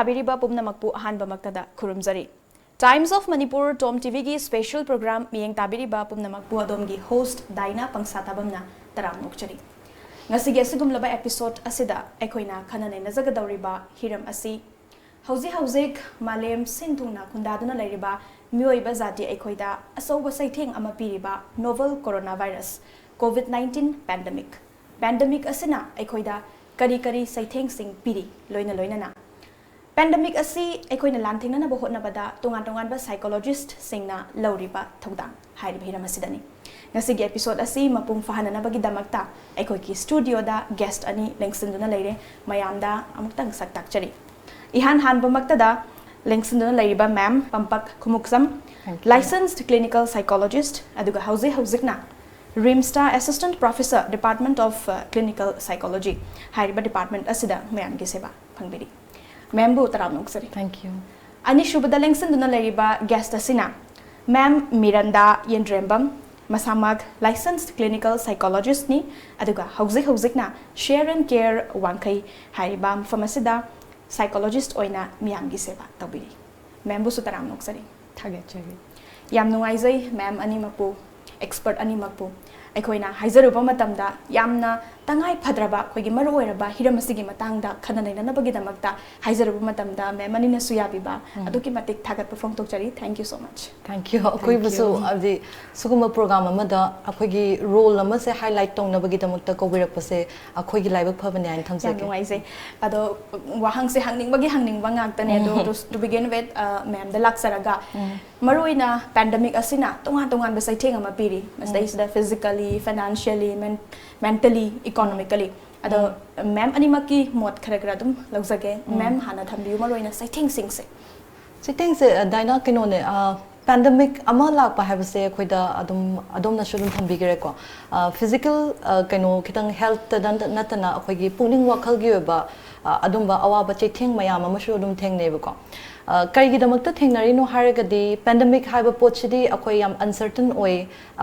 tabiriba pumnamakpu ahanbamaktada khurumjari. Times of Manipur TOMTV gi special program miyeng tabiriba pumnamakpu adomgi host Daina PANGSATABAMna taramnokchari. Ngasi gi asigumlaba episode asida ekoina khanane nazagadawriba hiram asi hauzik malem sintungna khundaduna lairiba mioiba zati ekoida asoba saitheng ama piriba novel coronavirus COVID-19 pandemic asina ekoida kari saitheng sing piri loina na pandemic asi ekoina lanthingna na bohotna bada tongan ba psychologist singna lauriba thodang hairiba hiram asidani ngasi gi episode asi mapung fahana na bagi damakta ekoi ki studio da guest ani lengsinduna leire mayamda amuktang saktak chari ihan hanbamaktada lengsinduna leiriba ma'am PAMPAK KHUMUKCHAM licensed clinical psychologist aduga hauzikna RIMSTA Assistant Professor Department of Clinical Psychology hairiba department asida mayam gi seba phangbiri ma'am bu taramnoksari thank you ani shubada lengsinduna leiriba guest asina ma'am MIRANDA YENDREMBAM masamag licensed clinical psychologist ni aduga hauzikna share and care wankai hairiba pharmacida psychologist oina miyam gi seba tabiri ma'am bu sutaram noksari thagachari yam nungaizai ma'am ani mapu expert ani mapu aikoina haizaruba matamda yamna tangai phadraba khoigi maru oiraba hiramasigi matangda khananaina nabagi damakta haizaruba matamda ma'am ani na suyabiba aduki matik thagat perform tokchari thank you so much thank you akoi busu abdi suguma program amada akoigi role ama se highlight tong nabagi damakta kobirak pase akoigi live phabani an thamsage nungaise ado wahang se hangning bangak tane do to begin with ma'am da laksaraga maruina pandemic asina tongan ba saitheng ama piri masdai sida physically financially mentally economically ado ma'am animaki mot khara dum laujage ma'am hana thambiu maroina saitheng singse daina kinone pandemic ama lakpa habase khoida adom na shulum thambigere ko physical kino kitang health natana akhoi pungning wakhal gi ba adumba awaba chaitheng mayam ama shulum thengne ba ko kari damakta thengnari no haragadi pandemic haiba pochidi akhoi yam uncertain oi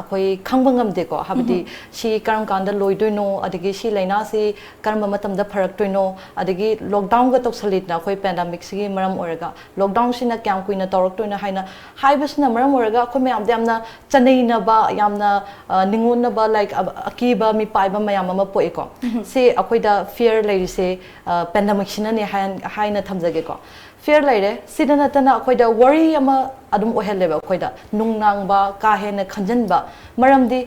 akhoi khangbangam de ko habidi shi karam kanda loidoino adigi shi laina si karma matam da pharak toino adigi lockdown ga toksalit na akhoi pandemic sigi maram oraga lockdown sina kyam kuina torok toina haina haibasna maram oraga akhoi mayam de amna chanei na ba yamna ningon na ba like akiba mi paiba mayam ama poi ko se akhoi da fear lairi se pandemic sina ne haina thamjage ko fear laire sidana tana akoida worry ama adum oheleba akoida nungnang ba ka hena khanjan ba maramdi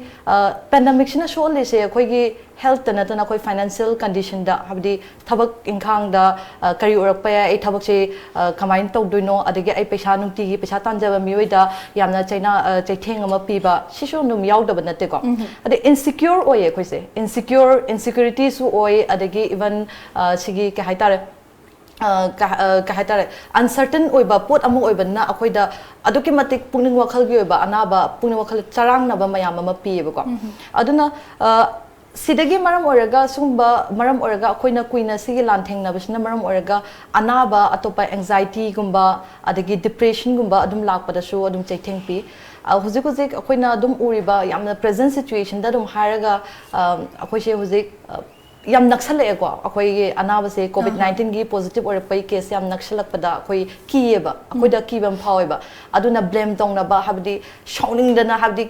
pandemic sina shole se akoigi health tana tana koi financial condition da habdi thabak inkhang da kari urak pa ai thabak se kamain tok doino adigi ai paisa nungti gi paisa tanjaba mioi da yamna chaina chaitheng ama piba sisho num yaudaba nate ko ade insecure oye koise insecurity su oy adigi even sigi ka haitare uncertain oiba pot amu oiba na akoida aduki matik pungning wakhal gi oiba anaba pungning wakhal charang na ba mayam ama pieba ko aduna sidagi maram oraga sumba maram oraga akoina kuina sigi lantheng na bisna maram oraga anaba atopa anxiety gumba adagi depression gumba adum lakpada su adum chaitheng pi huzik akoina adum uriba yamna present situation da dum haraga akoise huzik yam naksale ko akoi anaba se COVID-19 gi positive or pai case yam naksalak pada akoi kiyeba akoi da kibam phaweba aduna blame tong na ba habdi shouting da na habdi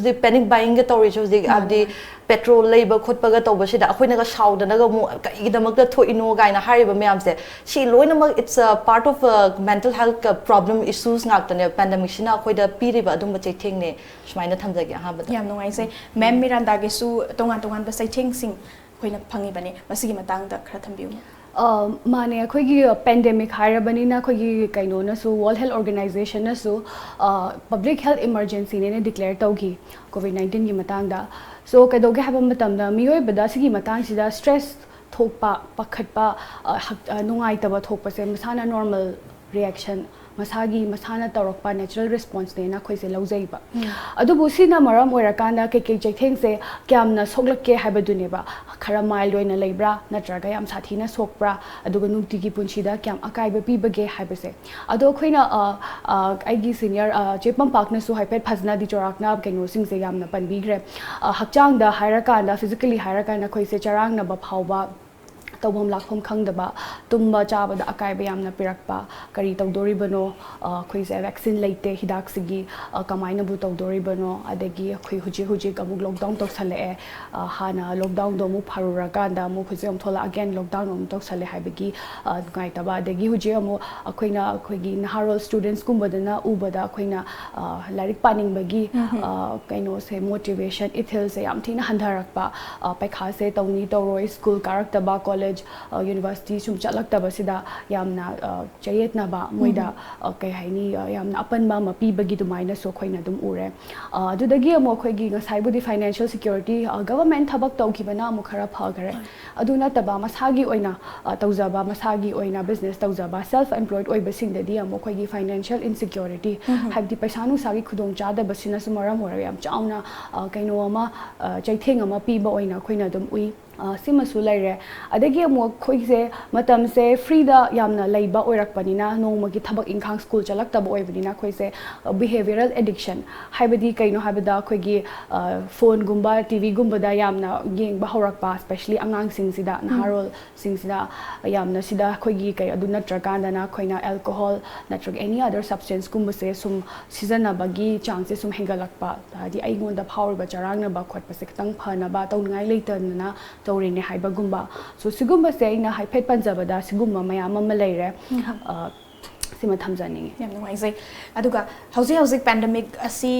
the panic buying ga tori jo the habdi petrol labor khotpa ga toba sida akoi na ga shout da ga mu kai da mak da thoino ga na hariba myam se shi loina mak it's a part of mental health problem issues ngak tane pandemic sina akoi da piriba adum ba chaitheng ne smaina thamjage ha ba yam nongai se ma'am Miranda ge su tongan ba saitheng sing koina phangi bane masigi matang da khara thambiu mane akhoi pandemic harabani na akhoi kaino na su World Health Organization na su public health emergency ne declare taugi COVID-19 gi matang da so kadoge haba matam da mioi bada sigi matang sida stress thokpa pakhatpa nungai taba thokpa se masana normal reaction masana tawrakpa natural response ne na khoise laujaiba adubu sina maram oirakanda ke chaitheng se kyamna soklakke haibadune ba khara mild oina leibra natraga yam sathina sokpra aduga nungti gi punchida kyam akaiba pibage haibase ado khoina aigi senior jepam park na su haipet phazna di chorakna keno sing se yamna panbigre hakchang da hairakanda physically hairakanda khoise charang na ba phawba तौबम लाखम खंगदबा तुम्बा चाबदा अकायबा यामना पिरकपा करी तौदोरिबनो अखोइसे vaccine लेते हिदाक सिगी कमाइना बु तौदोरिबनो अदगी अखोइ हुजी अमुक lockdown तौसले हाना lockdown दो मु फारुराकांदा मु हुजे अम थोला again lockdown अम तौसले हाइबगी गाइतबा अदगी हुजे अमु अखोइना अखोइगी नहारोल students कुंबदना उबदा अखोइना like पानिंगबगी कइनो से मोटिवेशन इथिल से याम थीना हंधरकपा पैखा से तौनी तौरोय स्कूल कारक्तबा कॉलेज यूनिवर्सिटी सुम चलक्तबसिदा यामना चयेतनाबा मोइदा कई हाइनी यामना अपनबा मपीबगी दुमाइना सो खोइना दुम उरे अदुदगी अमो खोइगी ngसाइबुदी फाइनेंशियल सिक्योरिटी गवर्नमेंट थबक तौखिबना अमु खरा फगरे अदुना तबा मसागी ओइना तौजबा मसागी ओइना बिजनेस तौजबा सेल्फ एम्प्लॉयड ओइबसिंगददी अमो खोइगी फाइनेंशियल इनसिक्योरिटी हाबदी पैसानु सागी खुदोंग चादबसिना सुमरम ओरे याम चाउना कइनो अमा चैथेंग अमा पीबा ओइना खोइना दुम उइ सिमसु लैरे अदगी अमु खोइसे मतम से फ्रीदा यामना लैबा ओइरकपनिना नोमगी थबक इंखांग स्कूल चलक्तब ओइबनिना खोइसे बिहेवियरल एडिक्शन हाइबदी कइनो हाइबदा खोइगी फोन गुंबा टीवी गुंबदा यामना येंगबा हौरकपा स्पेशली अंगांग सिंगसिदा नहारोल सिंगसिदा यामना सिदा खोइगी कइ अदु नत्रकांदना खोइना अल्कोहल नत्रक एनी अदर सब्सटेंस गुंबसे सुम सिजनबगी चांसे सुम हेंगलकपा हादि आइगोंदा फावरबा चरांगनबा खोटपसे खतंग फनबा तौनगाइ लेतनना तौरिने हाइबगुंबा सो सिगुंबसे आइना हाइफेट पंजबदा सिगुंबा मयाम अमा लैरे सिमा थमजानी याम नुवाइजै अदुगा हौजे हौजे पैंडेमिक असि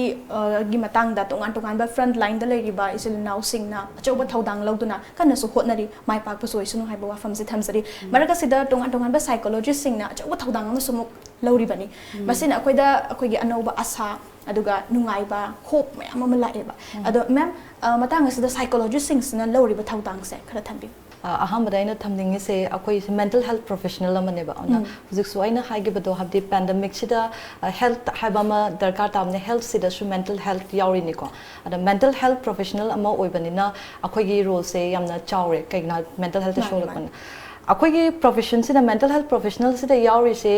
गी मतंगदा तोंगान तोंगान बा फ्रंट लाइन दा लेरिबा इसिल नाउ सिंगना अचौबा थौदांग लौदुना कन्नसु होटनरी माइ पाक पसु इसुनु हाइबा वाफम से थमसरी मरका सिदा तोंगान तोंगान बा साइकोलॉजिस्ट सिंगना अचौबा थौदांग अमा सुमु लौरिबनी मसिन अखोइदा अखोइगी अनौबा आशा अदुगा नुंगाइबा होप मयाम अमा लाएबा अदो मैम मतंग असिदा साइकोलॉजिस्ट सिंगसना लौरिबा थौदांग से खरा थंबी अहमदाइन थमनिंग से अखोई मेंटल हेल्थ प्रोफेशनल अमनेबा ओना हुजिक सुवाइना हाइगेबदो हाबदि पैंडेमिक सिदा हेल्थ हाइबामा दरकार तामने हेल्थ सिदा सु मेंटल हेल्थ यावरिनिको अदा मेंटल हेल्थ प्रोफेशनल अमा ओइबनिना अखोइगी रोल से यामना चावरे कइना मेंटल हेल्थ शोलपन अखोइगी प्रोफेशन सिदा मेंटल हेल्थ प्रोफेशनल सिदा यावरि से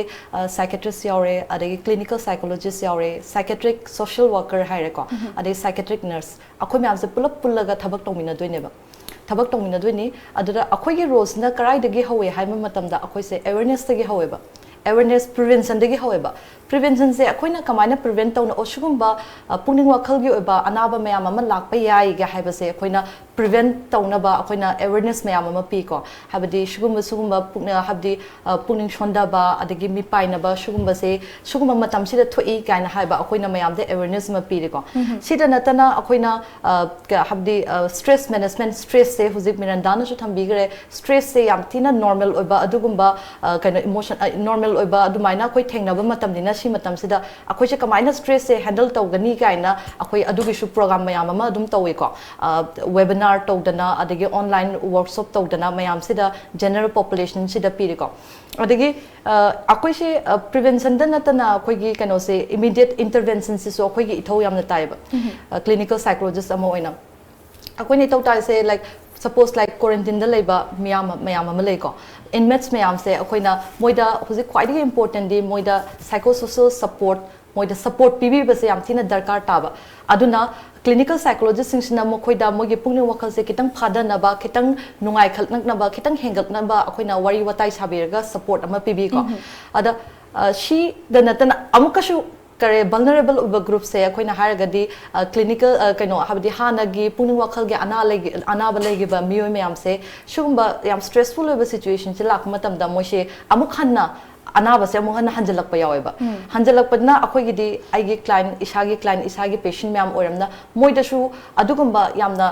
साइकेट्रिस्ट यावरे अदगी क्लिनिकल साइकोलॉजिस्ट यावरे साइकेट्रिक सोशल वर्कर हाइरेको अदगी साइकेट्रिक नर्स अखोइ म्याम से पुलप पुल्लगा थबक तोमिना दोइनेबा थबक तौमिना दोइनी अदुदा अखोइगी रोल्सना कराइदगी हवे हाइबा मतमदा अखोइसे अवेयरनेस तगी हवेबा अवेयरनेस प्रिवेंशन दगी हवेबा प्रिवेंशन से अखोइना कमाइना प्रिवेंट तौना ओसुगुंबा पुनिंग वाखलगी ओबा अनाबा मयाम अमा लाकपा याइ गे हाइबसे अखोइना प्रिवेंट तौनाबा अखोइना अवेयरनेस मयाम अमा पीको हाबदि सुगुंबा पुगना हाबदि पुनिंग सोंदाबा अदगी मिपाइनाबा सुगुंबसे सुगुंबा मतमसिदा थोइ काइना हाइबा अखोइना मयाम दे अवेयरनेस मा पीरेको सिदा नतना अखोइना हाबदि स्ट्रेस मैनेजमेंट स्ट्रेस से हुजिक मिरांडाना सु थंबिगरे स्ट्रेस से याम थिना नॉर्मल ओबा अदुगुंबा काइना इमोशन नॉर्मल ओबा अदुमाइना अखोइ थेंगनाबा मतमदिना सी मतमसिदा अखोइसे कमाइना स्ट्रेस से हैंडल तौगनी काइना अखोइ अदुगिसु प्रोग्राम मयाम अमा अदुम तौवेको वेबिनार तौदना अदगी ऑनलाइन वर्कशॉप तौदना मयाम सिदा जनरल पॉपुलेशन सिदा पीरेको अदगी अखोइसे प्रिवेंशन द नतना अखोइगी कनो से इमीडिएट इंटरवेंशन सिसो अखोइगी इथौ यामना ताइबा क्लिनिकल साइकोलॉजिस्ट अमा ओइना अखोइने तौ ताइसे लाइक सपोज लाइक क्वारंटाइन द लेबा मयाम अमा लेको इनमेट्स मयाम से अखोइना मोइदा हुजि क्वाइटली इंपोर्टेंट दी मोइदा साइकोसोशल सपोर्ट मोइदा सपोर्ट पीबी बसे याम थिना दरकार ताबा अदुना क्लिनिकल साइकोलॉजिस्ट सिंगसिना मखोइदा मोइगे पुंगनि वखल से खितंग फादनबा खितंग नुंगाइ खलनकनबा खितंग हेंगकनबा अखोइना वरी वताइ साबेरगा सपोर्ट अमा पीबी को अदा शी द नतना अमुकशु करे vulnerable उबा ग्रुप से अखोइना हारगदी क्लिनिकल कनो हाबदी हानागी पुंगनि वखलगे अनाबा लेगिबा मियोय मयाम से शुगुंबा याम स्ट्रेसफुल ओबा सिचुएशन से लाक मतमदा मोइसे अमुक हन्ना अनाबा से अमुक हन्ना हंजलकपा यावेबा हंजलकपना अखोइगिदी आइगे क्लाइंट इसागी पेशेंट मयाम ओरमना मोइदसु अदुगुंबा यामना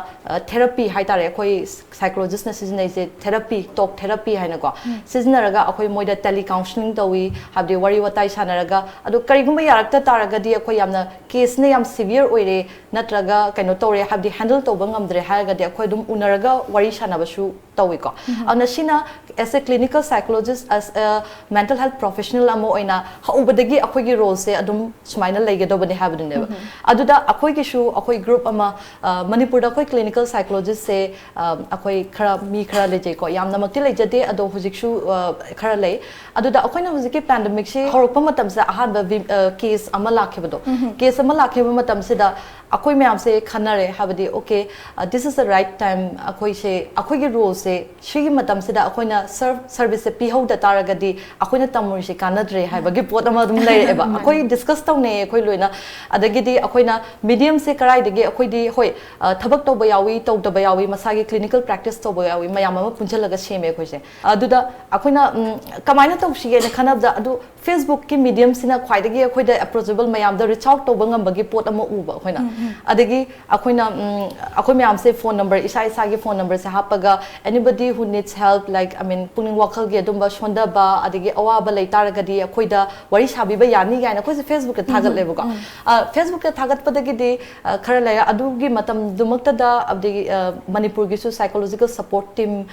थेरेपी हाइतारे अखोइ साइकोलॉजिस्ट न सिजनै से थेरेपी टॉक थेरेपी हाइनको सिजनरगा अखोइ मोइदा टेली काउंसलिंग तवी हाबदे वरी वताइ सानरगा अदु करिगुंबा यारक्ता तारगदी अखोइ यामना केस ने याम सिवियर ओइरे नत्रगा कनो तोरे हाबदे हैंडल तोबा ngamdre हारगदी अखोइ दुम उनरगा वरी सानबसु तवीको अनसिना as a clinical psychologist as a mental health professional अमो ओइना हौबदगी अखोइगी रोल से अदुम सुमाइना लेगेदोबने हाबदनेबा अदुदा अखोइगिसु अखोइ ग्रुप अमा मणिपुरदा अखोइ क्लिनिकल साइकोलॉजिस्ट से अखोइ खरा मी खरा लेजेको यामना मक्ति लेजदे अदो हुजिकसु खरा ले अदुदा अखोइना हुजिके पैंडेमिक से हरकपा मतमसे अहानबा केस अमा लाखेबदो केस अमा लाखेबा मतमसेदा अखोई मैम से खनरे हाबदी okay this is the right time अखोई से अखोई के रोल से शिगी मतम से दा अखोइना सर्विस से पिहौ दा तारगदी अखोइना तमुर से कानद्रे हाइबगी पोत अमा दुम लेरेबा अखोई डिस्कस तौने अखोई लोइना अदगिदी अखोइना मीडियम से कराई दगे अखोइदी होय थबक तौब यावी तौदब यावी मसागी क्लिनिकल प्रैक्टिस तौब यावी मयाम अमा पुंछलगा सेमे अखोइसे अदुदा अखोइना कमाइना तौसिगे ने खनबदा अदु फेसबुक की मीडियम सिना ख्वाइदगी अखोइदा अप्रोचेबल मयाम दा रिच आउट तौब ngambagi pot ama uba अखोइना adagi अखोइना अखोइ मयाम से फोन नंबर इसा इसा के फोन नंबर से हापगा anybody who needs help like I mean puning wakal ge dumba shonda ba adigi awaba lai taragadi akoida wari sabi ba yani gaina ko Facebook ta thagat lebo ko Facebook ta thagat padagi di khara la adugi matam dumakta da abdi Manipur gi su psychological support team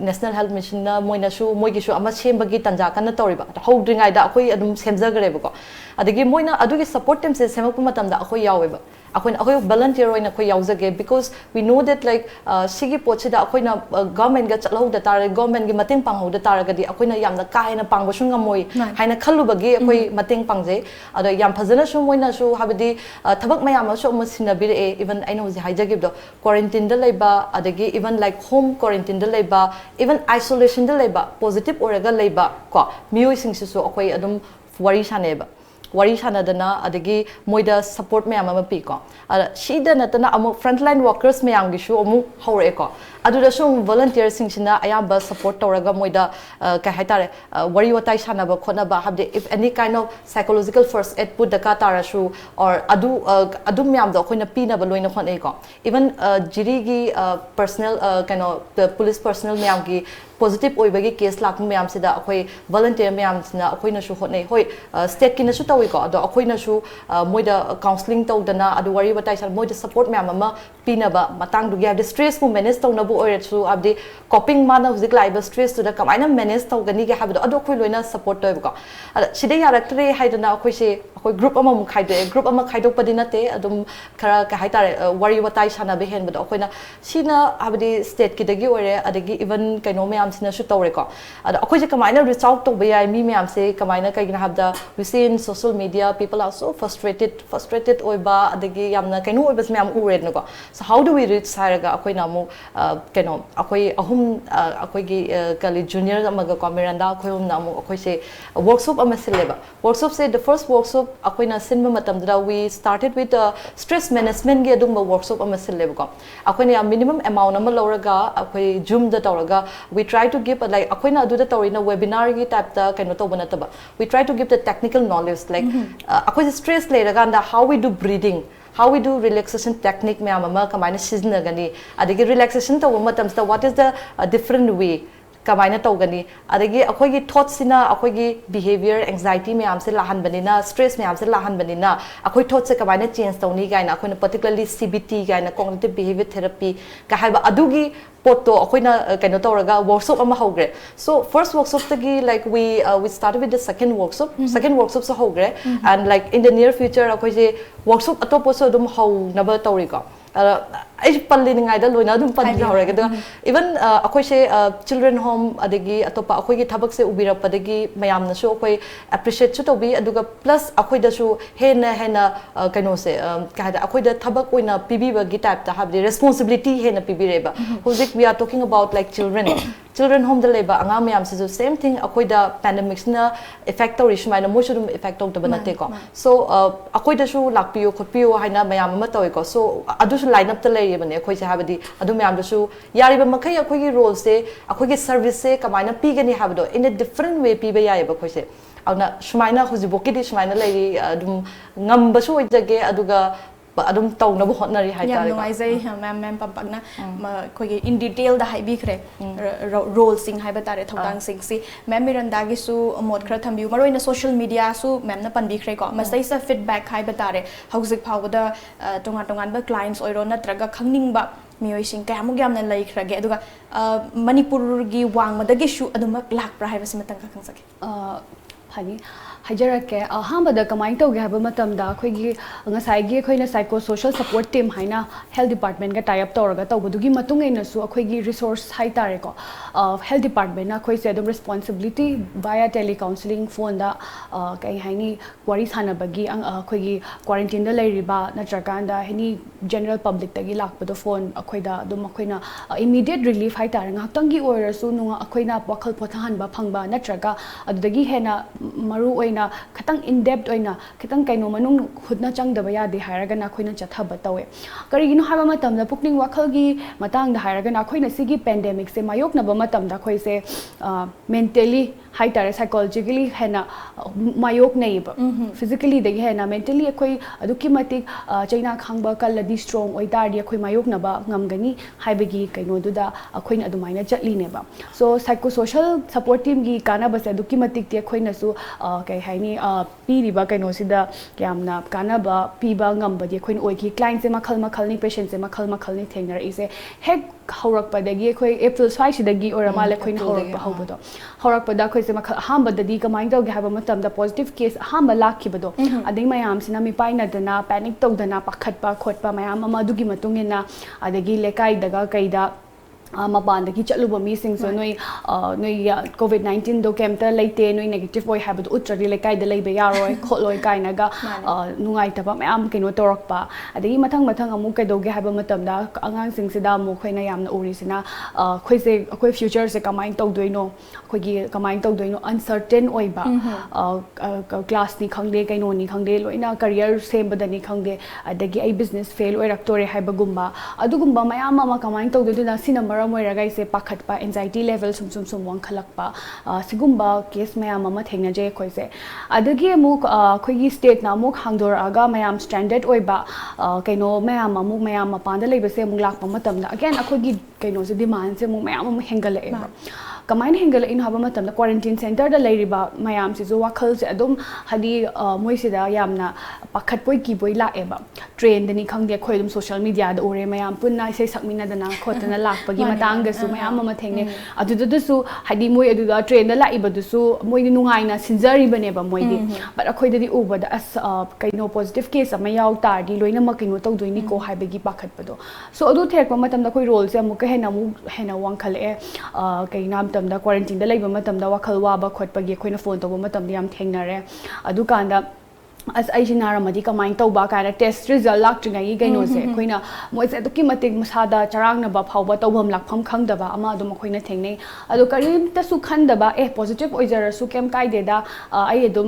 national health mission na moina su moi gi su ama sembagi tanja kana toriba houdringai da akoi adum semjagrebo ko adigi moina adugi support team se semak matam da akoi yaweba अखोई volunteer होइना अखोई यावजगे because we know that like सिगी पोचदा अखोइना government गा चलहौ दा तार गवर्नमेंट गी मतेंग पांगहौ दा तारगदी अखोइना यामना कायना पांगबसु ngamoi हाइना खल्लुबगी अखोई मतेंग पांगजे अदो याम फजना सु मोइना सु हाबदी थबक मयाम सु मसिना बिरे even I know हाइजगिब दो क्वारंटाइन दा लेबा अदगी even like home quarantine दा लेबा even isolation दा लेबा positive ओरगा लेबा को मियोइ सिंगसु अखोई अदुम worry सानेबा wari sanadana adagi moida support me ama pi ko shida natana amu frontline workers me am gishu amu hore ko aduda sum volunteers sing sina ayamba support toraga moida ka haitare wari watai sanaba khona ba habde if any kind of psychological first aid put daka tarasu or adu me am do khoina pi na ba loina khone ko even jiri gi personal kind of police personnel me am gi positive oibagi case lak me am sida akhoi volunteer me am sina akhoi na shu hotnei hoi state ki na shu tawi ko ado akhoi na shu moida counseling tawdana adu wari batai sar moida support me am ama pinaba matang du gi stress mu manage tawna bu oiret su abdi coping mana huzik laiba stress tu da kamaina manage tawgani ge habdo ado akhoi loina support toy ko sida yaraktre haidana akhoi se akhoi group ama mu khaide group ama khaidok padina te adum khara ka haitare wari batai sana be hen bado akhoi na sina abdi state ki dagi oire adagi even kaino me sina shu tawre ko ada akhoi je kamaina reach out to bayai mi me am se kamaina kai gina habda we see in social media people are so frustrated oiba adagi yamna kaino oiba me am ured no ko so how do we reach saraga akhoi na mu kaino akhoi ahum akhoi gi kali junior amaga ko miranda akhoi hum na mu akhoi se workshop ama sileba workshop se the first workshop akhoi na sinba matam da we started with stress management gi adum workshop ama sileba ko akhoi na minimum amount ama loraga akhoi zoom da tawraga we try to give like akoina adu da tawina webinar gi type ta kaino to bana taba we try to give the technical knowledge like akoi stress le raga and how we do breathing how we do relaxation technique me ama kamaina sizna gani adigi relaxation to matam sta what is the different way kamaina tawgani adagi akhoi gi thoughts sina akhoi gi behavior anxiety me am se lahan banina stress me am se lahan banina akhoi thoughts se kamaina change tawni gaina akhoi particularly CBT gaina cognitive behavior therapy ka haiba adugi poto akoina kaino tawraga workshop ama hogre so first workshop tagi like we started with the second workshop so hogre and like in the near future akoi je workshop atopo so dum how naba tawri ko ai palli ningai da loina dum palli hore ga even akoi se children home adagi atopa akoi gi thabak se ubira padagi mayam na so akoi appreciate chu to bi aduga plus akoi da su hena kaino se ka da akoi da thabak oina pibi ba gi type ta have the responsibility hena pibi reba hojik we are talking about like children home da leba anga mayam se same thing akoi da pandemic na effect to rishmai na mo su dum effect to ba nate ko so akoi da su lakpiyo khotpiyo haina mayam ma toy ko so adu su line up ta le bane akoi se habadi adu mayam da su yari ba makai akoi gi role se akoi gi service se kamaina pi gani habdo in a different way pi ba yai ba khoi se auna sumaina khuji boki di sumaina lai dum ngam ba su ojage aduga adum tawna bu hotnari hai tare yam noisai ma'am pampakna khoi in detail da hai bi khre role sing hai ba tare thongdang sing si ma'am miranda gi su mod khra thambiu maroi na social media su ma'am na pan bi khre ko masai sa feedback hai ba tare hauzik phau da tongan ba clients oiro natraga khangning ba mioi sing ka amu gyam na lai khra ge aduga manipur gi wang ma da gi shu aduma lak pra hai ba simatang ka khang sake phani hajarake ahambada kamai tawge haba matamda akhoi ngasai gi akhoi na psycho social support team haina health department ga tie up tawraga tawbudugi matung eina su akhoi gi resource hai tare ko health department na akhoi se adum responsibility via tele counseling phone da kai haini wari sana bagi akhoi gi quarantine da leiriba natraganda hini general public tagi lakpado phone akhoi da adum akhoi na immediate relief hai tare ngaktangi oirasu nunga akhoi na wakhal pothahan ba phangba natraga adudagi hena maru oina khatang in depth oina khatang kaino manung khudna changdaba yade hairaga na khoina chathaba tawe karigino haba matamda pukning wakhal gi matang da hairaga na khoina sigi pandemic se mayok na ba matamda khoi se mentally high tare psychologically hena mayok nei ba physically de hena mentally khoi aduki matik chaina khangba kaladi strong oi tar di khoi mayok na ba ngamgani haibagi kaino duda khoina adumaina chatli ne ba so psychosocial support team gi kana ba se aduki matik te khoina su kai haini piriba kaino sida kyamna kana ba piba ngamba di khoin oi ki client se makhal ni patient se makhal ni thengnar ise hek haurak pa dagi khoi April 5 sidagi oramale khoin haurak pa haubodo haurak pa da khoi se makhal hamba dadi kamai dog ge haba matam da positive case hamba lakhibado adai mayam sina mi paina dana panic tawdana pakhat pa khot pa mayam ama dugi matungena adagi lekai daga kaida mapandagi chatluba mi sing so noi COVID-19 do kemta leite noi negative boy habit utrari lekai da leibe yaroi kholoi kainaga nungai taba mayam kino torokpa adagi mathang amu kai doge haba matamda angang sing sida mu khoina yamna uri sina khoise akhoi future se kamai tawdoino akhoi gi kamai tawdoino uncertain oiba class ni khangde kaino ni khangde loina career sembada ni khangde adagi ai business fail oiraktore haba gumba adugumba mayam ama kamai tawdoina sina moiraga ise pakhatpa anxiety level sum wang khalakpa sigumba case mayam ama thengna je khoise adagi amuk khoigi state na amuk hangdor aga mayam standard oiba kaino mayam amuk mayam mapanda leibase amuk lakpa matamda again akhoigi kaino se demand se amuk mayam amuk hengala e kamain hengala in haba matamda quarantine center da leiriba mayam se zo wakhal se adum hadi moisida yamna pakhat poi ki boi la eba train deni khangde khoi dum social media da ore mayam punna se sakmina dana khotana lakpagi matang ga su mayam ama thengne adudu su hadi moi aduda train da la iba du su moi ni nungai na sinjari bane ba moi di but akhoi dadi uba da as kaino positive case ama yaw tar di loina ma kaino tau doini ko haibagi pakhat pado so adu thek pa matam da khoi role se amu ka hena wang khale kaina da quarantine da leiba matam da wakhal waba khotpagi khoina phone toba matam da yam thengnare adu kanda as aijinara madi kamai tauba kana test result laktingai gaino se khoina moise aduki matik masada charang na ba phawba tawbam lakpham khangdaba ama adum khoina thengnei adu karim ta su khandaba positive oijara su kem kaide da ai adum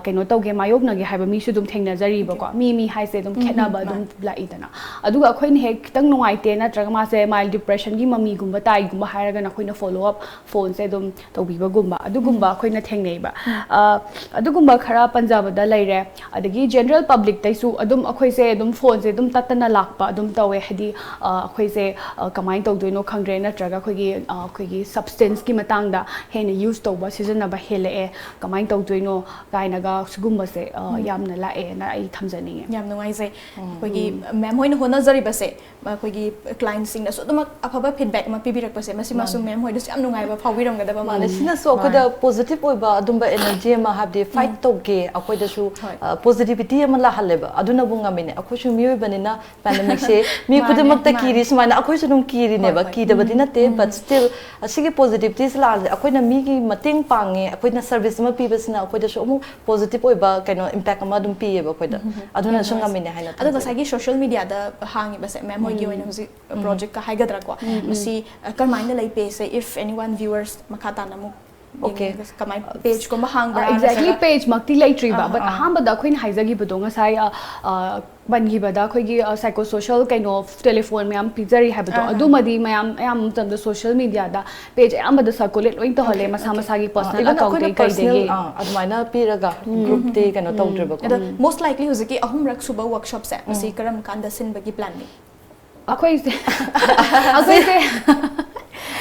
kaino tawge mayok nagi haiba mi su dum thengna jari ba ko mi haise dum khena ba dum laidana adu khoina he kitang nuaite na traga ma se mild depression gi mami gumba tai gumba hairaga na khoina follow up phone se dum tawbiba gumba adu gumba khoina thengnei ba adu gumba khara punjab da laire adagi general public taisu adum akhoi se adum phone se adum tatana lakpa adum tawe hadi akhoi se kamai tawdoino khangre na traga khoi gi substance ki matang da hena use tawba season na ba hele kamai tawdoino kainaga sugumba se yamna la na ai thamjani yam nungai se khoi gi ma'am hoina hona jari ba se khoi gi client sing na so dum afaba feedback ma pibirak pa se masi masu ma'am hoida yam nungai ba phawiram ga da ba mane sina so akoda positive oiba adum ba energy ma habde fight tawge akoida su positivity amala haleba aduna bunga mine akhoshu mioi banina pandemic se mi kudamakta kiri sumana akhoshu dum kiri ne ba ki dabadi na te but still asige positivity la akhoina mi gi mating pange akhoina service ma pibasina akhoida so mu positive oiba kaino impact ma dum piye ba akhoida aduna sunga mine haina adu gasagi social media da hangi ba se ma'am hoigi oina husi project ka haigadra ko masi karmaina lai pe se if anyone viewers makata na mu okay kamai page ko mahang bra exactly page makti laitri ba but ahamba da khoin haizagi budonga sai bangi bada khoi gi psychosocial kaino telephone mayam pizari habito adumadi mayam tam da social media da page amba da circulate loin to hole masa masa gi personal account kai de adumaina piraga group te kaino tawdreba ko most likely huziki ahum rak suba workshop se asi karam kan da sin bagi plan ni akhoi se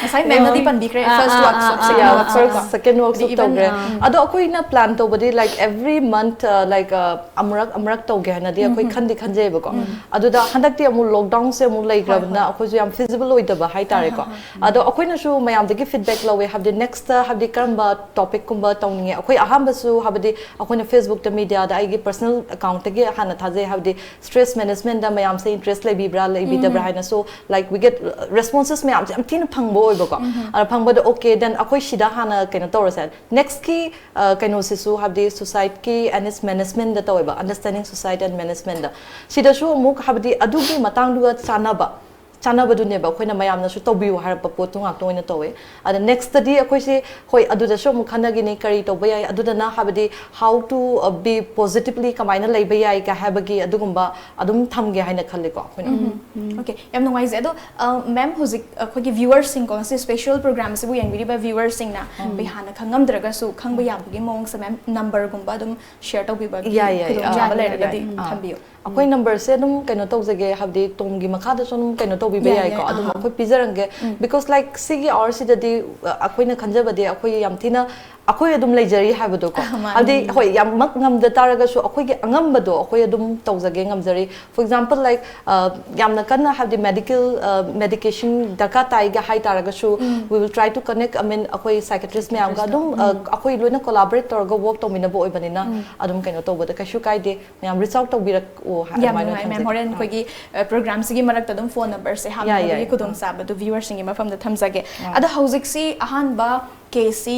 Ngasai ma'am na di panbikre first workshop second workshop second workshop tawgre ado akoi na plan to body like every month like amrak tawge na di akoi khandi khanje ba ko ado da handak ti amu lockdown se amu lai grab na akoi ju yam feasible oi da ba hai tare ko ado akoi na su mayam de feedback lawe have the next have the karamba topic kumba tawninge akoi aham ba su have the akoi na Facebook the media da ai personal account ge hana thaje have the stress management da mayam se interest lai bi bra lai bi da bra hai na so like we get responses mayam am tin phangbo oi ba ko ara phangbo da okay then akoi shida hana kaina tawra sa next ki kaino se su have the society and its management da tawba understanding society and management da sida su muk have the adu gi matang du chanaba chanabadu ne ba khoina mayam na su tobiu har pa pot ngak to ina towe ada next study akoi se hoi adu da so mu khana gi ne kari to ba yai adu da na habadi how to be positively kamaina lai ba yai ka habagi adu gumba adum tham ge haina khalle ko khoina okay yam no wise ado ma'am huzik khoi gi viewers sing ko se special program se bu yang bi ba viewers sing na bi hana khangam draga su khang ba yam gi mong se ma'am number gumba adum share to bi ba ya jaba lai ga di thambiyo akoi number se dum kaino tawjage habdi tomgi makha da sonum kaino to bi ba yai ko adum akoi pijarange because like sigi hour si da di akoi na khanjaba de akoi yam thina akoi adum leijari habado ko adi hoi yam mak ngam da taraga su akoi ge angam bado akoi adum tawjage ngamjari for example like yam na kana have the medical medication daka tai ga hai taraga su we will try to connect I mean akoi psychiatrist me am ga adum akoi loina collaborate torga work to mina bo oibanina adum kaino to boda kashu kai de me am reach out to birak o ha mai ma'am horen koi gi program sigi marak ta dum phone number se ha gi kudong sa ba do viewers sing ma from the thamjage ada housik si ahan ba KC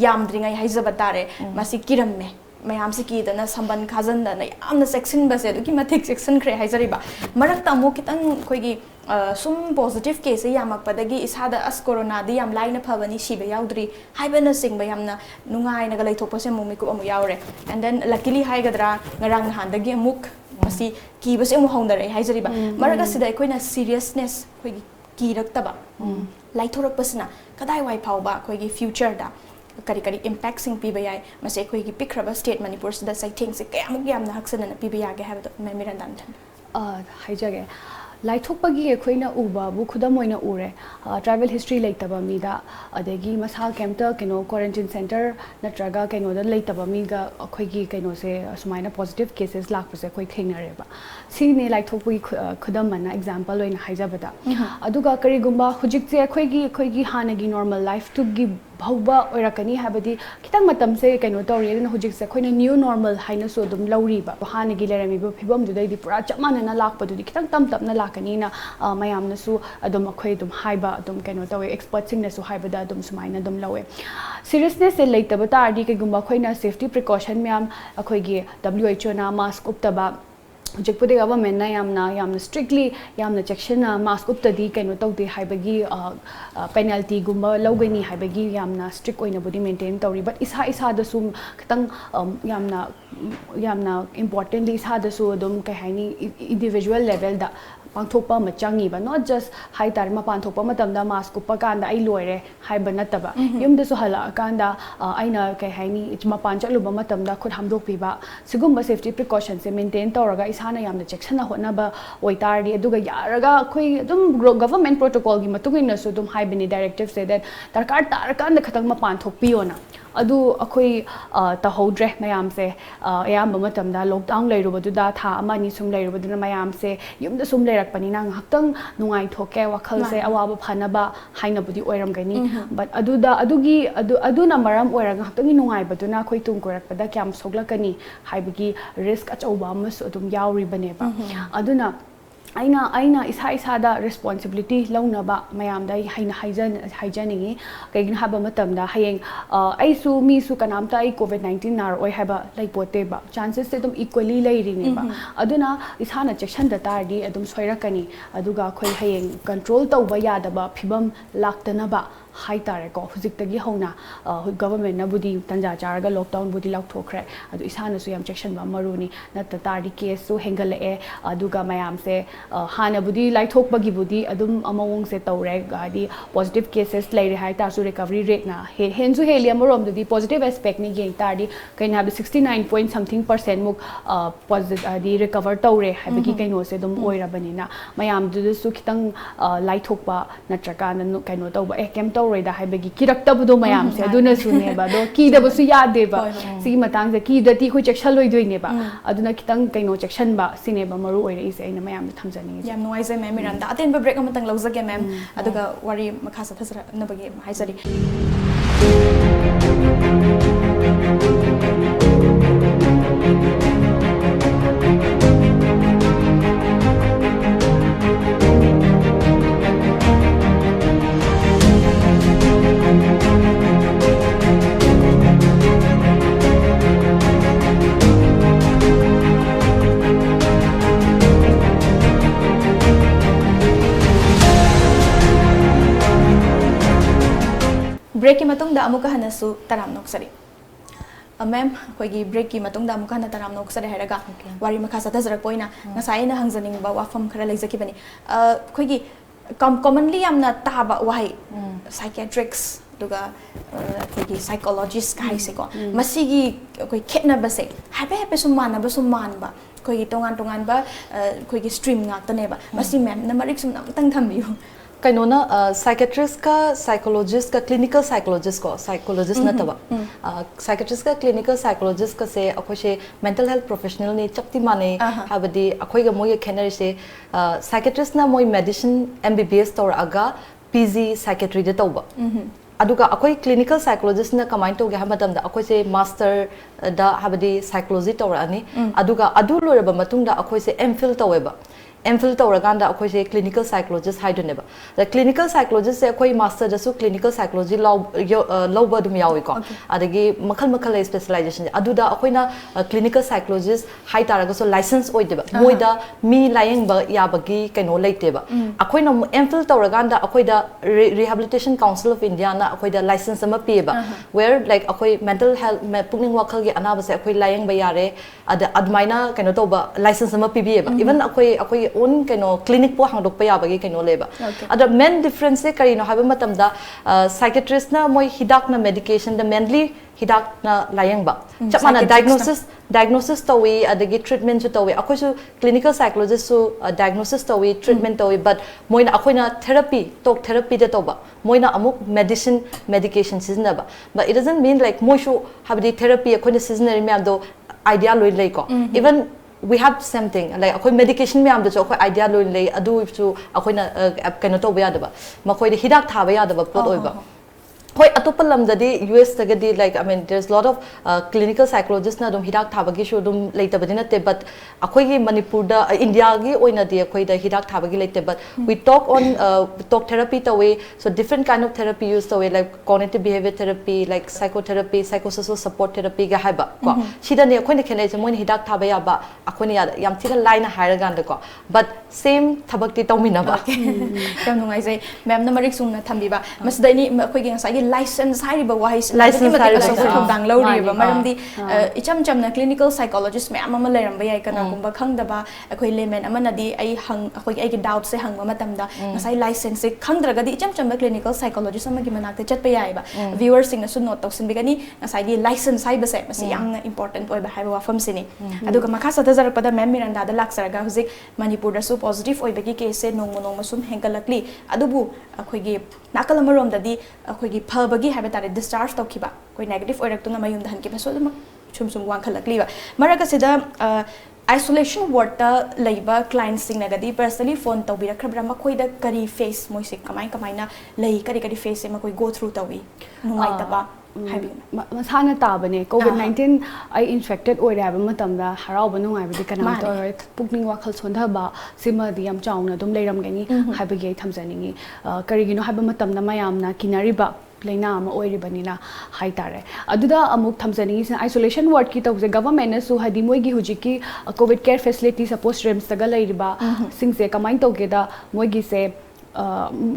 yamdringai haizaba tare masi kiramme mayam si ki dana samban khazan dana yamna section ba se ki mathik section khre haizari ba marak ta mo kitang khoi gi sum positive case yamak padagi isada as corona di yam laina phabani siba yaudri haibana singba yamna nungai na galai thokpa se momi ku amu yaure and then luckily haigadra ngarang handagi amuk masi ki ba se amu hondare haizari ba maraga sida koina seriousness khoi gi kirakta ba laithorak pasna kadai wai phauba khoi gi future da kari kari impact sing piba yai mase khoi gi pikraba state manipur da sai thing se kayamuk yamna haksana na piba ya ge have the miranda haijage laithokpagi ekhoi na uba bu khudam oina ure travel history leitaba mi da adegi masa kemta keno quarantine center natraga keno da leitaba mi ga akhoi gi keno se sumaina positive cases lakpase khoi thengnare ba sine laithokpagi khudam mana example oina haijabada aduga kari gumba hujik je akhoi gi hanagi normal life to gi bhauba oirakani habadi kitang matam se keno tori na hujik se khoina new normal haina so dum lauri ba hanagi lerami ba phibam du dai di pura chamana na lakpa du kitang tam tam na lakani na mayam na su adum akhoi dum haiba adum keno tawe expert sing na su haiba da dum sumaina dum lawe seriousness se leitaba ta ardi ke gumba khoina safety precaution myam akhoi gi WHO na mask uptaba hujikpudi government na yamna strictly yamna section mask uptadi kaino tawde haibagi penalty gumba logani haibagi yamna strict oina body maintain tawri but isa da sum kitang yamna importantly isa da su dum kai haini individual level da pangthokpa ma changi ba not just hai tar ma panthokpa matam da mask uppa kan da ai loire haiba nataba yum da su hala kan da aina kai haini ma pan chalu ba matam da khud hamdok pi ba sigumba safety precautions se maintain tawraga isana yamna check na hotna ba oitardi aduga yaraga khoi dum government protocol gi matungina su dum haibani directive se that darkar tar kan da khatang ma panthokpi ona adu akhoi tahodre mayam se ayam matam da lockdown leiruba da tha amani sum leiruba duna mayam se yum da sum leirak pani nang haktang nungai thoke wakhal se awaba phanaba haina budi oiram gani but adu na maram oirang haktang nungai baduna khoi tung korak pada kyam soglakani haibagi risk achauba mas adum yauri bane ba aduna aina isa da responsibility launa ba mayam da haina haijaningi kaigin haba matam da hayeng ai su mi su kanamta ai COVID-19 nar oi haba like pote ba chances se dum equally lairi ne ba aduna isana section da tardi adum soirakani aduga khoi hayeng control tawba yada ba phibam laktana ba hai tare ko huzik tagi hona government na budi tanja charaga lockdown budi lak thokre adu isana su yam section ba maruni na ta tardi case su hengale aduga mayam se हानाबुदी लाइथोकबगीबुदी अदुम अमवोंग से तौरे गादी positive cases लेरे हाय तासु recovery rate ना हेंसु heli अमरोमदुदी positive aspect नि गेंग तारदी can हाब 69 point something % मुक positive दी recover तौरे हाबगी canoe से दुम ओइराबनिना मयाम दुदुसु खितंग लाइथोकबा नत्रका न कैनो तौबा केम तौरेदा हाबगी किरक्तबदो मयाम से अदुना सुनेबा दो कीदबसु यादेबा सी मतंग से कीदती खु चेक्शन लोइदोइनेबा अदुना खितंग कैनो चेक्शन बा सिनेबा मरु ओइरे इसे ऐना मयाम थमजनी याम नोइजे मैम मिरांडा अतेन ब्रेक अमतंग लौजगे मैम अदुगा वारी मखासा थसरा नबगे हाइजरी ब्रेक की मतुंग दा अमुका हनसु तराम नोक्सरी मैम अखोगी ब्रेक की मतुंग दा अमुका हन तराम नोक्सरी हैरगा वारी मखासा थजरक पोइना ngसाइना हंगजनिंग बा वाफम खरा लेजकी बनी अखोगी कॉमनली यामना ताबा वाई साइकियाट्रिक्स दुगा अखोगी साइकोलॉजिस्ट का हाइसे को मसीगी कोई खेतना बसे हैपे हैपे सुम मानबा कोई तोंगान तोंगान बा कोई stream ngaktane ba masi ma'am number 1 सुम नमतंग थमियो कैनोना साइकेट्रिस्ट का साइकोलॉजिस्ट का क्लिनिकल साइकोलॉजिस्ट को साइकोलॉजिस्ट नतबा साइकेट्रिस्ट का क्लिनिकल साइकोलॉजिस्ट का से अखोशे मेंटल हेल्थ प्रोफेशनल ने चक्ति माने हाबदी अखोइगा मोय खेनरी से साइकेट्रिस्ट ना मोय मेडिसिन MBBS तौर अगा PG साइकेट्री दे तौबा अदुगा अखोई क्लिनिकल साइकोलॉजिस्ट ना कमाइन तो गे हमदम दा अखोइ से मास्टर दा हाबदी साइकोलॉजी तौर अनि अदुगा अदु लोरबा मतुंग दा अखोइ से MPhil तौवेबा MPhil तौरगांदा अखोइ से क्लिनिकल साइकोलॉजिस्ट हाइदनेबा द क्लिनिकल साइकोलॉजिस्ट से अखोइ मास्टर दसु क्लिनिकल साइकोलॉजी लौबा दुम याविको अदगी मखल मखल स्पेशलाइजेशन अदुदा अखोइना क्लिनिकल साइकोलॉजिस्ट हाइ तारगसो लाइसेंस ओइदेबा मोइदा मी लायंगबा याबगी कैनो लेतेबा अखोइना MPhil तौरगांदा अखोइदा रिहैबिलिटेशन काउंसिल ऑफ इंडिया ना अखोइदा लाइसेंस अमा पिएबा वेयर लाइक अखोइ मेंटल हेल्थ पुनिंग वखल गे अनाबा से अखोइ लायंगबा यारे अदमाइना कैनो तौबा लाइसेंस अमा पिबिएबा इवन अखोइ ओन कैनो क्लिनिक पो हांगदोक याबगी कैनो लेबा अदर मेन डिफरेंस से करिनो हाबे मतमदा साइकेट्रिस्ट ना मोय हिदाक ना मेडिकेशन द मेनली हिदाक ना लायंगबा चपमाना डायग्नोसिस तोवी अदगी ट्रीटमेंट तोवी अखोइसु क्लिनिकल साइकोलॉजिस्ट सु डायग्नोसिस तोवी ट्रीटमेंट तोवी बट मोइना अखोइना थेरेपी टॉक थेरेपी दे तोबा मोइना अमुक मेडिकेशन सिजनबा but it doesn't mean like मोइसु हाबदी थेरेपी अखोइना सिजनरी मैम दो आइडिया लोइ लेको even we have same thing like akoi medication me am do akoi idea lo lei adu su akoi na kano to ba yadaba makoi de hidak tha ba yadaba pot oiba hoi atopal lamdadi US tagadi like I mean there's a lot of clinical psychologists na dum hidak thabagi shu dum leitabadi na te but akoi gi Manipur da India gi oina di akoi da hidak thabagi leite but we talk on talk therapy the way so different kind of therapy used the way like cognitive behavior therapy like psychotherapy psychosocial support therapy ga haiba ko sida ne akoi ne khenai je moi hidak thaba ya ba akoi ne yam thira line haira ganda ko but same thabak ti tawmina ba kam nungai jai ma'am na marik sung na thambi ba masdai ni akoi gi ngasai license hariba wahai license hariba dang lawriba maramdi icham chamna clinical psychologist ma'am ama leramba yai kana gumba khangdaba akoi layman amana di ai hang akoi ai gi doubt se hangba matamda ngasai license se khangdraga di icham chamna clinical psychologist ama gi manakte chatpa yai ba viewers sing na su note tausin bigani ngasai di license hai ba se masi yamna important oi ba haiba wafam sini aduga makhasa tajar pada ma'am miranda da laksaraga huzik manipur da su positive oi bagi case se nong nong masum hengalakli adubu akoi gi nakal amarom da di akoi gi bagi have tare discharge to kiba koi negative oirak na mayum dhan ki baso dum chum wang khalakli ba maraga sida isolation ward ta leiba clients sing nagadi personally phone to bira khabra makoi da kari face moi se kamai na lei kari face se makoi go through tawi nungai ta ba masana tabane COVID-19 ai infected oi raba matamda harauba nungai bi kanam to pukning wakhal sondha ba sima di yam chauna dum leiram gani habagi thamjaningi karigino haba matamda mayamna kinari ba लेना ओरिबनिना high तारे अदुदा अमुक थमजनी isolation ward की तौजे government ने सु हदी मोगी हुजी की COVID care facility suppose RIMS तगा लेरिबा सिंग से कमाइन तोगेदा मोगी से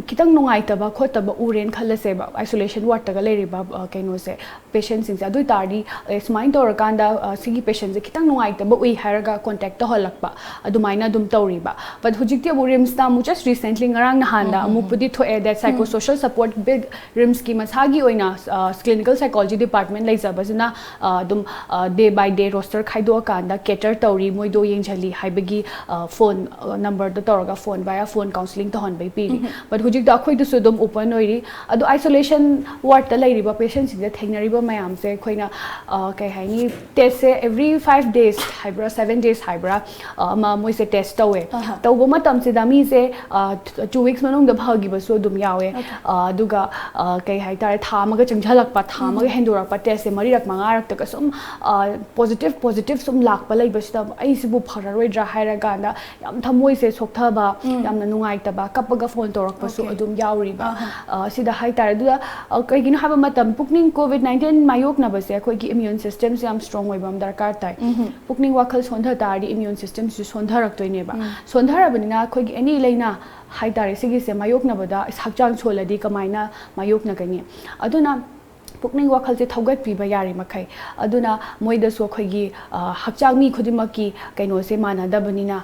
kitang nungaitaba khotaba uren khalaseba isolation ward taga leiriba kaino se patient sing adu tardi smain torakanda sigi patient se kitang nungaitaba ui haraga contact to holakpa adumaina dum tauriba but hujikti abu rims ta mu just recently ngarang na handa amu pudi thoe that psychosocial support big rims ki masagi oina clinical psychology department laizabasina dum day by day roster khaido kanda cater tauri moido yengjali haibagi phone number to toraga phone via phone counseling to hon bai but hujik da khoi du su dum open oiri adu isolation ward ta lairiba patients de thengnariba mayam se khoina kai haini test se every 5 days hybra 7 days hybra ma moi se test tawe tawbo matam se da mi se 2 weeks manung da bhagi ba so dum yawe aduga kai hai tare thamaga changjalak pa thamaga hendurak pa test se mari rak manga rak ta sum positive sum lak pa lai ba sta ai sibu phararoi dra haira ganda yam thamoi se soktha ba yam na nungai ta ba kapaga phone torak pa so adum yauri ba sida hai tare du kai gin haba matam pukning COVID-19 mayok na ba se khoi gi immune system se am strong oi bam darkar tai pukning wakhal sondha tari immune system su sondha rak toine ba sondha rabina khoi gi any leina hai tare sigi se mayok na ba da hakchang choladi kamaina mayok na kani aduna pukning wakhal se thogat piba yari makai aduna moida so khoigi hakchang mi khudimaki kaino se mana dabanina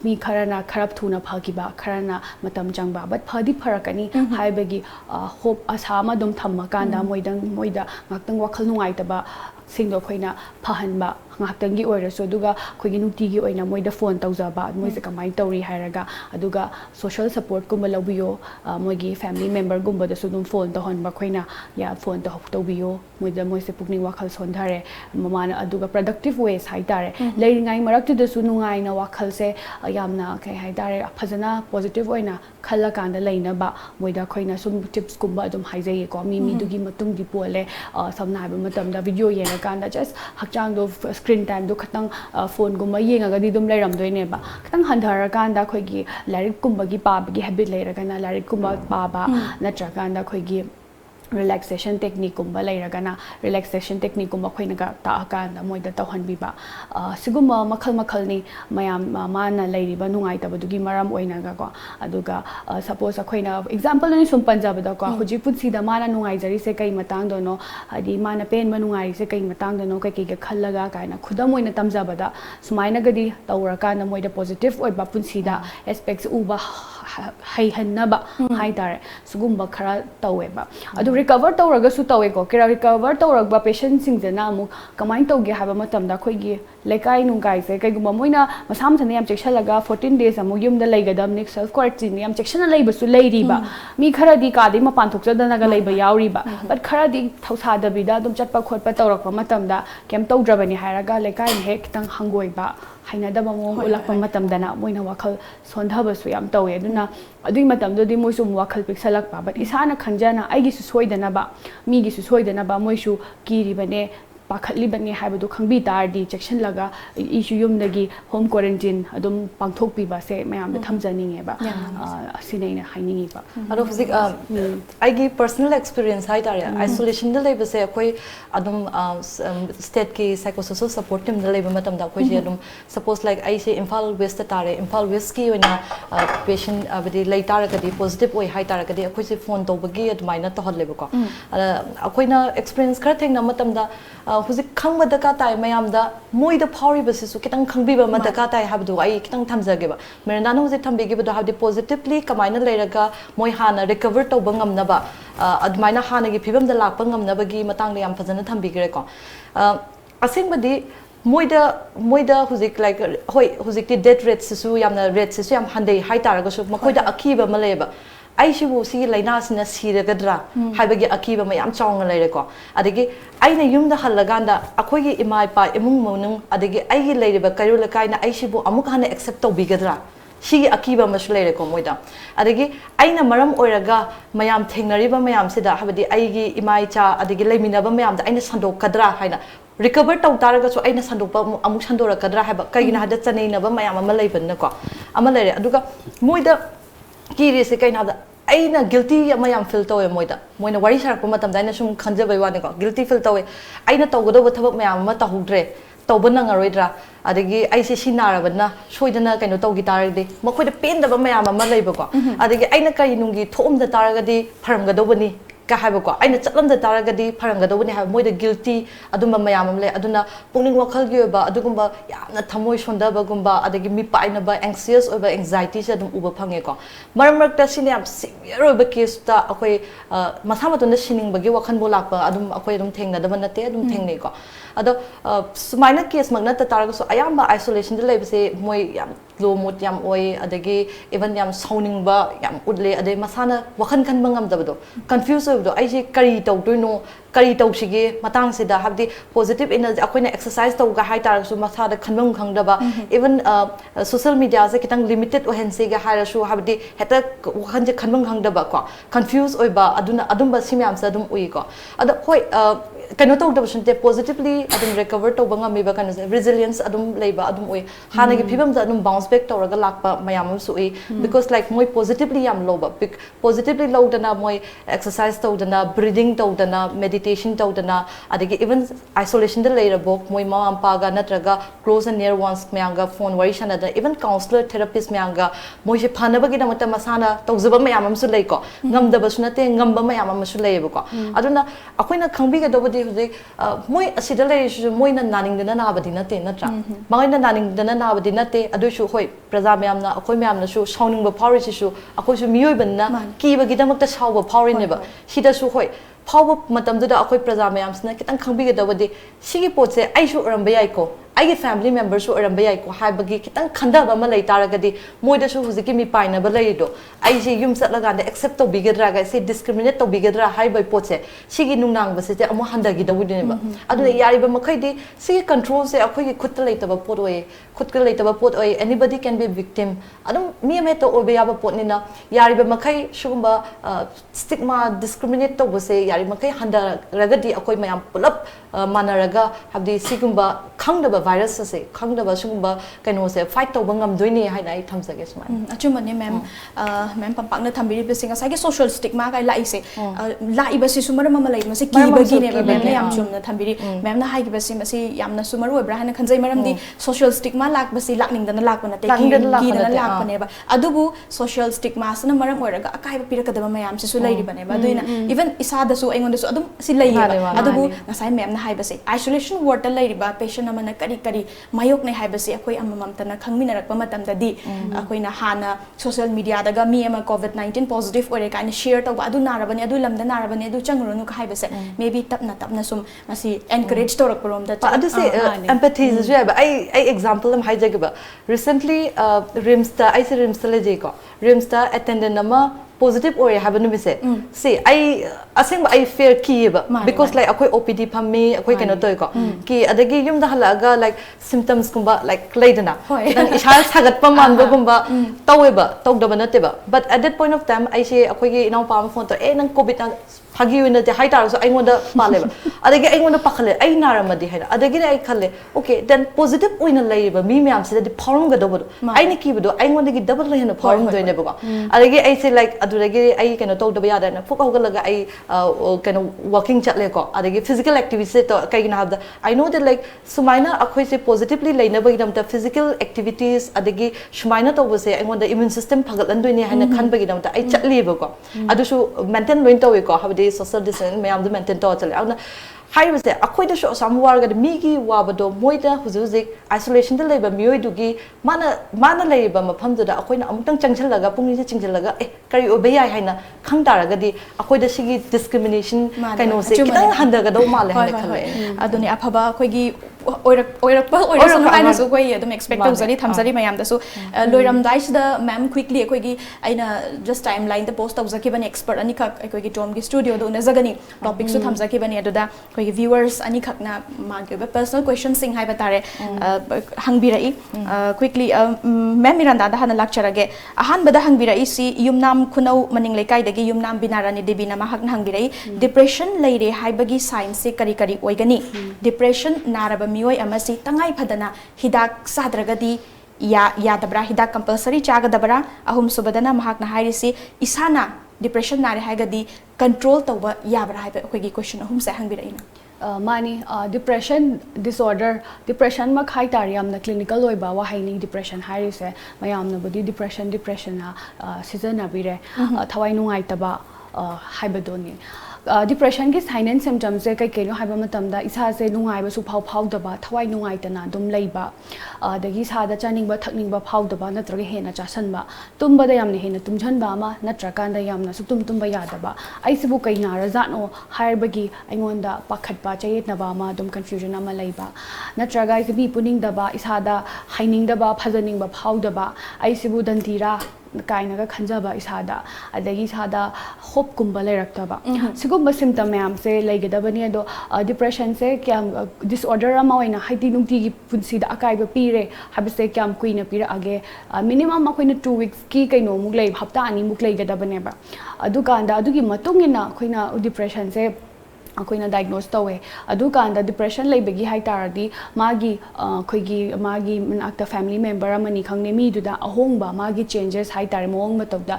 mi kharana kharap thuna phagiba kharana matam changba but phadi pharakani haibagi hope asama dum thamma kanda moida ngaktang wakhal nungai taba singdo khoina phahanba ngaktangi oiraso duga khoigi nutigi oina moida phone tawjaba moise kamai tawri hairaga aduga social support kumba lobiyo moigi family member gumba da sudum phone to honba khoina ya phone to tawbiyo moida moise pukning wakhal sondhare mamana aduga productive ways haitare leiringai marakti da su nungai na wakhal se yamna kai haitare phajana positive oina khalla kanda leina ba moida khoina sum tips kumba dum haijai ko mi dugi matung di pole samna haiba matam da video yenga kanda just hakchang do screen time do khatang phone gumba yenga ga di dum leiram doine ba khatang handhara kanda khoi gi lyric kumba gi pa gi habit leira kana lyric kumba pa ba natra kanda khoi gi relaxation technique kumba leiragana relaxation technique kumba khoina ga ta kanda moida tawhanbi ba siguma makhal ni mayam mana leiriba nungai tabadugi maram oina ga ko aduga suppose akhoina example ni sum panjab da ko huji putsi da mana nungai jari se kai matang do no adi mana pen manungai se kai matang do no kai kai ga khallaga kaina khudam oina tamjaba da sumaina gadi tawra kana moida positive oi ba punsi da aspects uba hai hanna ba hai tare sugumba khara tawe ba adu recover tawraga su tawe ko kira recover tawrak ba patient sing jana mu kamai tawge haba matam da khoi gi lekai nungai se kai gumba moina masam sane yam cheksalaga 14 days amu yum da leigadam next self quarantine yam cheksana leiba su leiri ba mi khara di ka de mapan thokja da naga leiba yauri ba but khara di thausa da bi da dum chatpa khotpa tawrak ba matam da kem tawdrabani hairaga lekai he kitang hangoi ba hainadaba mo ulakpa matam dana moina wakhal sondhaba su yam tawe aduna adui matam do di moisu wakhal piksalak pa but isana khanjana aigi su soidana ba mi gi su soidana ba moisu kiri bane pakhatli bane haibadu khangbi tardi section laga issue yum dagi home quarantine adum pangthok pi ba se mayam da thamjaninge ba asineina hainingi ba aro physic aigi personal experience hai tare isolation da leba se koi adum state ki psychosocial support team da leba matam da koi je adum suppose like I say Imphal West tare Imphal West ki oina patient abadi lai tara kadi positive oi hai tara kadi koi se phone to bagi admaina to hol leba ko akoina experience khar thengna matam da huzik khangba da ka tai mayam da moi da phawri ba su kitang khangbi ba ma da ka tai habdu ai kitang thamjage ba miranda no huzik thambige ba do habdi positively kamaina leiraga moi hana recover to bangam na ba admaina hana gi phibam da lak bangam na ba gi matang le yam phajana thambige ko asing badi moida huzik like hoi huzik ti death rate su yamna rate su yam handai hai taraga su makoi da akiba maleba ai shibu si laina sina siragadra haibagi akiba mayam chawng leire ko adigi aina yumda hallaganda akoi gi imai pa imung monung adigi ai gi leire ba karula kaina ai shibu amuk hana accept to bigadra shigi akiba masu leire ko moida adigi aina maram oiraga mayam thengnari ba mayam sida habadi ai gi imai cha adigi leimina ba mayam da aina sandok kadra haina recover taw taraga so aina sandok ba amuk sandora kadra haba kaigina hada chanei na ba mayam ama leiban na ko ama leire aduga moida kiri se kaina da aina guilty ama yam feel tawe moina wari sarak pa matam daina sum khanja bai wani ko guilty feel tawe aina tawgodo ba thabak mayam ma tahudre tauba nangaroidra adagi aise sinarabana soidana kaino taugi taragdi makhoi da pain da ba mayam ama leiba ko adagi aina kai nungi thom da taragadi pharamgadobani ka haiba ko aina chatlam da taragadi pharamgadobani ha moida guilty aduma mayam am le aduna pungning wakhal gi ba adugumba yamna thamoi sonda ba gumba adagi mi paina ba anxious oba anxiety se adum uba phange ko marmak ta sine am severe oba case ta akoi masama to na sining bagi wakhan bo lakpa adum akoi adum thengna da banate adum thengne ko ado sumaina case magna ta targa so ayamba isolation de lebse moi yam low mood yam oi adagi even yam sounding ba yam udle adai masana wakhan kan bangam dabdo confuse do ai je kari tawdoino kari tawsige matang se da habdi positive energy akoina exercise taw ga hai tar su masa da khanbam khangdaba even social media se kitang limited ohen se ga haira su habdi heta wakhan je khanbam khangdaba ko confuse oi ba aduna adum ba simyam sa adum ui ko ado hoi kano to da bashante positively adum recover to banga me ba kano resilience adum leiba adum oi hana gi phibam da adum bounce back to raga lakpa mayam su ui because like moi positively yam loba positively low dana moi exercise to dana breathing to dana meditation to dana adagi even isolation de leira bok moi mama ampa ga natraga close and near ones mayanga phone wari shana da even counselor therapist mayanga moi je phana ba gi da mata masana to zuba mayam su lei ko ngam da basuna te ngam ba mayam su lei ba ko aduna akoina khangbi ga do huzik moi asida leishu moi na naning dana na abadi na te na tra mai na naning dana na abadi na te adu shu hoi praja myam na akoi myam na shu shauning ba power shu akoi shu miyoi ban na ki ba gidamak ta shaw ba power ne ba sida shu hoi power matam da akoi praja myam sna kitang khangbi ga dawadi sigi pot se ai shu ram ba yai ko ai family members su aram ba yai ko hai bagi kitang khanda ba ma lai taragadi moi da su huziki mi paina ba lai do ai je yum sat laga da accept to bigadra ga se discriminate to bigadra hai bai pot se sigi nungnang ba se te amo handa gi da wudi ne ba adu yari ba makhai di sigi control se akhoi gi khut lai ta ba pot oi khut ka lai ta ba pot oi anybody can be victim adu mi me to obe ya ba pot ni na yari ba makhai shugumba stigma discriminate to ba se yari makhai handa ragadi akhoi mayam pulap manaraga habdi sigumba khangda ba virus se khangda ba sugumba kaino se fight to bangam doine hai nai thamsage smai achumane ma'am ma'am pampak na thambiri be singa sage social stigma kai lai se lai ba si sumar mama lai ma se ki ba gi ne ba ma'am yam chum na thambiri ma'am na hai gi ba si ma si yam na sumar oi bra hana khanjai maram di social stigma lak ba si lakning da na lak ba na te ki na lak ba ne ba adubu social stigma sana maram oi raga akai ba pirak da ba ma'am si su lai ri ba ne ba duina even isa da su aingon da su adum si lai ba adubu nasai ma'am na hai ba se isolation ward da lai ri ba patient amana kari kari mayok ne hai ba se akoi amamam tana khangmina rak pa matam da di akoi na hana social media daga mi ama COVID-19 positive ore ka na share to ba adu narabani adu lamda narabani adu changronu ka hai ba se maybe tapna sum masi encourage to rak parom da adu se empathy is ja ba ai example am hai jage ba recently rimsta ai se rimsta le je ko rimsta attendant nama positive ore have no mise see I asing I fear ki ba because like akoi OPD phammi akoi keno toy ko ki adagi yum da halaga like symptoms kumba like laidana dan ishal sagat pa man ba kumba tawe ba tog da banate ba but at that point of time I say akoi gi inaw pa phone to nang COVID na phagi wina de hai tar so I ngonda pale ba adagi I ngonda pakhale I naramadi hai adagi I khale okay then positive oina lai ba mi myam se de phorong ga do ba I ni ki ba do I ngonda gi double lai na phorong do ne ba adagi I say like aduragi I keno tog da ba ya na phok ga laga I keno walking chat le ko adagi physical activity to kai na have I know that like sumaina akhoi se positively lai na ba gidam ta physical activities adagi sumaina to ba se I ngonda immune system phagal an do ne haina khan ba gidam ta I chat le ba ko adu su maintain loin to ko have social distance mayam the maintain to chale auna hai was there akoi da sho sam war ga mi gi wa ba do moida huzuzik isolation da leba mioi du gi mana leba mafam da akoi na amutang changchal laga pungni se chingchal laga kari obe yai haina khang tar ga di akoi da sigi discrimination kaino se kitang handa ga do male haina khale aduni aphaba akoi gi oirak so aina so koi adum expect tawzari thamzari mayam da so loiram dai da ma'am quickly akoi gi aina just timeline the post tawzaki bani expert ani khak akoi gi tom gi studio do na jagani topic su thamzaki bani aduda koi gi viewers ani khak na ma gi personal question sing hai batare hangbirai quickly ma'am Miranda da hana lakcharage ahan bada hangbirai si yumnam khunau maning lekai dagi yumnam binarani debi na ma hak hangbirai depression leire hai bagi science se kari kari oigani depression naraba mioi amasi tangai phadana hidak sadragadi ya dabra hidak compulsory chaga dabra ahum subadana mahak na hairisi isana depression nare haigadi control tawba yabra haiba akogi question ahum se hangbirai na Mani depression disorder depression mak hai tar yamna clinical oi ba wa haini depression hai se mayam na body depression na season na bire thawai nungai ta ba hai badoni depression ki sign and symptoms se kai keno haiba matam da isa se nungai ba su phau phau da ba thawai nungai ta na dum lei ba dagi sa da chaning ba thakning ba phau da ba natraga hena chasan ba tumba da yamne hena tumjan ba ma natrakan da yamna su tum ba ya da ba ai sibu kai na ra zatno hair bagi aingon da pakhat ba chayet na ba ma dum confusion ama lei ba natraga ai sibi puning da ba isa da haining da ba phajaning ba phau da ba ai sibu dantira kaina ga khanjaba isada adagi sada hope kumba lerakta ba sigumba symptom mayam se leigedabani ado depression se kyam disorder ama oina haiti nungti gi punsi da akai ba pire habse kyam kuina pira age minimum akoina 2 weeks ki kaino muk lei hafta ani muk leigedabani ba adu kanda adugi matungina koina depression se akoina diagnose tawe adu kanda depression leibegi hai taradi magi khoigi magi akta family member amani khangni mi duda ahongba magi changes hai tar mong matawda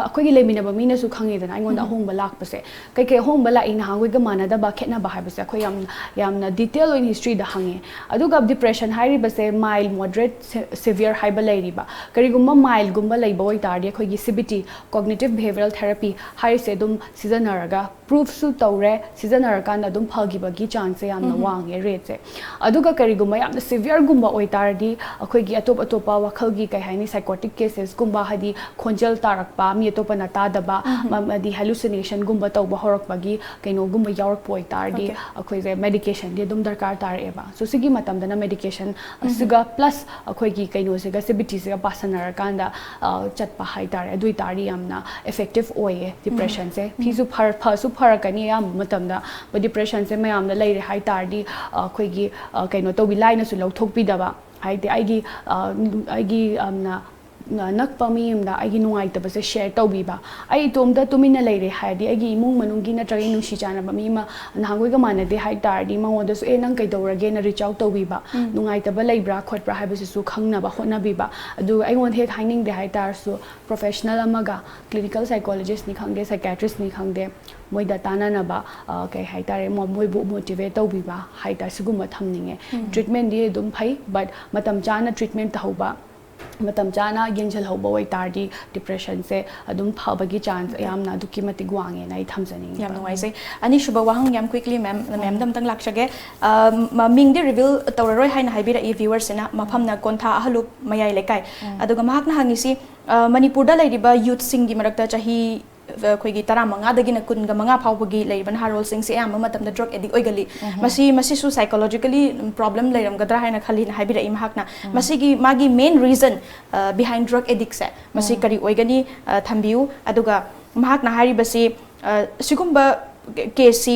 akoigi leimina ba mina su khangi dana aingon da ahongba lak pase kai kai ahongba la ina hangoi ga manada ba khetna ba hai base akoi yamna detail in history da hange adu ga depression hai ri base mild moderate severe hai ba leiri ba kari gumba mild gumba leiba oi tardi akoigi CBT cognitive behavioral therapy hai se dum season araga proof su tawre season arakan adum phagibagi chance yamna wange rate se aduga kariguma yamna severe gumba oitardi akoigi atop atopa wakhalgi kai haini psychotic cases gumba hadi khonjal tarakpa mi atopa na tadaba madi hallucination gumba tawba horakpagi kaino gumba yawrak poitardi akoige medication de dum darkar tar eba so sigi matamda na medication siga plus akoigi kaino siga CBT siga pasanarakan da chatpa hai tar adui tari yamna effective oye depression se phisu phasu pharakani yam matamda depression se mayam na leire hai tardi khoigi kaino to bi line su lauthok pi daba hai de aigi amna nak pamim da aigi nungai ta base share to bi ba ai tom da tumina leire hai di aigi imung manungi na tragi nushi chana ba mi ma nangoi ga mana de hai tardi mangon da su e nang kai dorage na reach out to bi ba nungai ta ba leibra khotbra hai base su khangna ba hona bi ba adu ai ngon he haining de hai tar su professional amaga clinical psychologist ni khangde psychiatrist ni khangde moi da tana na ba kai hai tare moi bu motivate to bi ba hai tar siguma thamninge treatment di dum phai but matam chana treatment ta hoba matam chana yengjal hoba oi tardi depression se adum phabagi chance yamna duki mati gwange nai thamjani yam ngai se ani shuba wahang yam quickly ma'am dam tang lakchage ming de reveal tawroi haina haibira e viewers na mafam na kontha ahalu mayai lekai aduga mahak na hangisi manipur da leiriba youth sing gi marakta chahi khoigi tara manga dagi na kun ga manga phawbagi leiban harol sing se am matam da drug addict oigali masi su psychologically problem leiram gadra haina khali na haibira imhak na masi gi magi main reason behind drug addict se masi kari oigani thambiu aduga mahak na hari basi sigumba case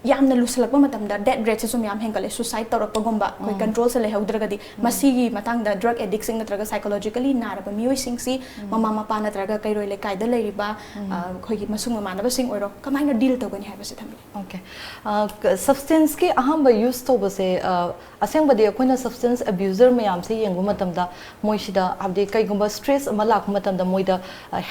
yamna lusalakba matamda death rate sum yam hengale suicide tawrakpa gomba koi control se lehaudragadi masigi matangda drug addict sing natraga psychologically naraba mioi sing si mama mapa natraga kairoi le kaida leiriba khoi gi masung manaba sing oiro kamaina deal tawgani haiba se thambi okay substance ki aham ba use to base aseng badi akoina substance abuser mayam se yengu matamda moisida abde kai gomba stress ama lak matamda moida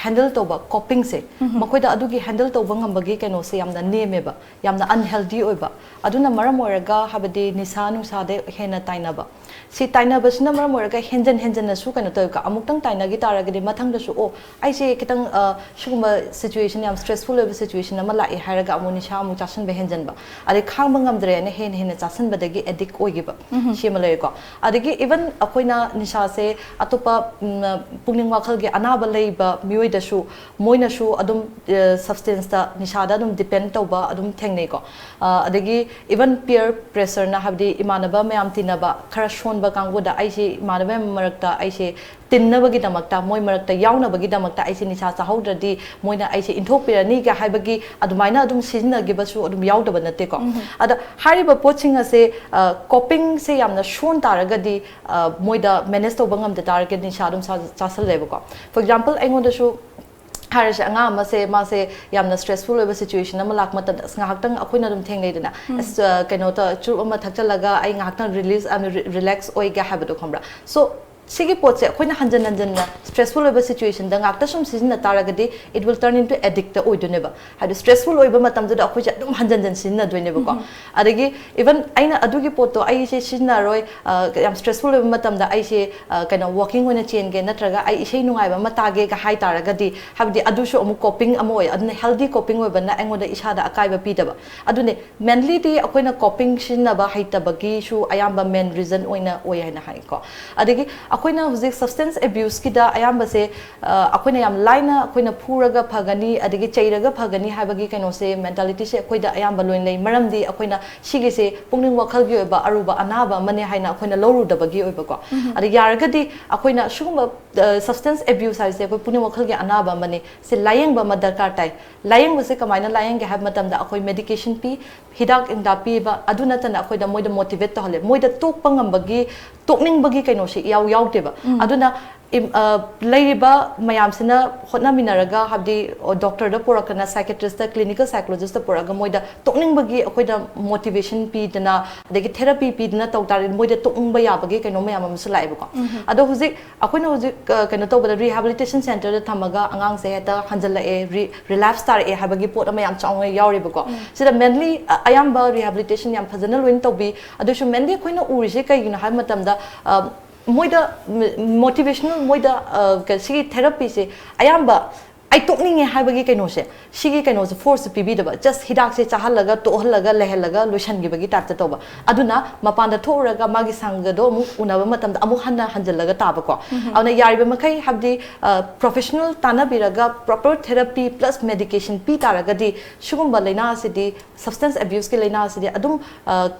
handle to ba coping se makoida adugi handle to ba ngambagi kaino se yamna nemeba yamna unhealthy oiba aduna maram oraga habade nisa nusa de hena tainaba si tainaba sina maram oraga henjan na su kana to ka amuktang taina gi taraga de mathang da su o ai se kitang shuguma situation yam stressful of situation ama la e haraga amu nisa amu chasan be henjan ba ade khang bangam dre ne hen chasan ba dagi addict oigiba shemale ko adagi even akoina nisa se atopa pungning wakhal gi anaba leiba mioi da su moina su adum substance da nisa da adum depend to ba adum thengnei ko adagi even peer pressure na habdi imanaba mayam tinaba khara shon ba kangbo da aise imanaba marakta aise tinnabagi damakta moi marakta yaunabagi damakta aise nisa chahodradi moina aise inthopirani ga haibagi adumaina adum sizna gibasu adum yaudaba natte ko ada hariba poching ase coping se yamna shon taragadi moida manage to bangam da target nisa adum chasal leba ko for example aingonda su harsh anga mase yamna stressful over situation ama lak mata ngahaktan akoina dum thengnei dana kaino ta chu ama thakchalaga ai ngahaktan release am relax oi ga habado khomra so sigi pot se akoina hanjan hanjan na stressful oiba situation da ngakta sum season na taragadi it will turn into addict oidune ba hadu stressful oiba matam da akoi ja dum hanjan hanjan sin na doine ba ko adagi even aina adugi pot to ai se sin na roi yam stressful oiba matam da ai se kana walking oina chain ge natraga ai isei nungai ba matage ga hai taragadi habdi adu shu amu coping amu oi adne healthy coping oiba na engoda isada akai ba pi da ba adune mainly di akoina coping sin na ba haita bagi shu ayamba main reason oina oi haina hai ko adagi akoina huzik substance abuse ki da ayamba se akoina yam laina akoina puraga phagani adagi chairaga phagani habagi kaino se mentality se akoida ayamba loin lei maramdi akoina shigi se pungning wakhal gi oiba aruba anaba mane haina akoina loru da bagi oiba ko adagi yaragadi akoina shugumba substance abuse hai se akoi pungning wakhal gi anaba mane se layeng ba madarkar tai layeng buse kamaina layeng ge hab matam da akoi medication pi hidak inda pi ba aduna tan akoida moida motivate to hale moida tok pangam bagi tokning bagi kaino se yaw yaw te ba aduna lairiba mayam sina hotna minaraga habdi doctor da porakana psychiatrist da clinical psychologist da poraga moida tokning bagi akoida motivation pi dana adagi therapy pi dana tawtar moida tokning ba ya bagi kaino mayam am sulai ba ko ado huzik akoina huzik kaino to ba rehabilitation center da thamaga angang se heta hanjala e relapse tar e habagi pot mayam chawng yauri ba ko sida mainly ayamba rehabilitation yam phajana loin tobi ado shu mainly akoina urise kai gina ha matam da moida motivational moida si therapy se ayamba ai tokning e habagi kaino se sigi kaino se force pibi da just hidak se chahalaga tohalaga lehalaga lotion gi bagi tat toba aduna mapanda thoraga magi sanga do mu unaba matam da amu hanna hanjalaga taba ko awna yariba makai habdi professional tana biraga proper therapy plus medication pi taraga di shugum ba leina se di substance abuse ke leina se di adum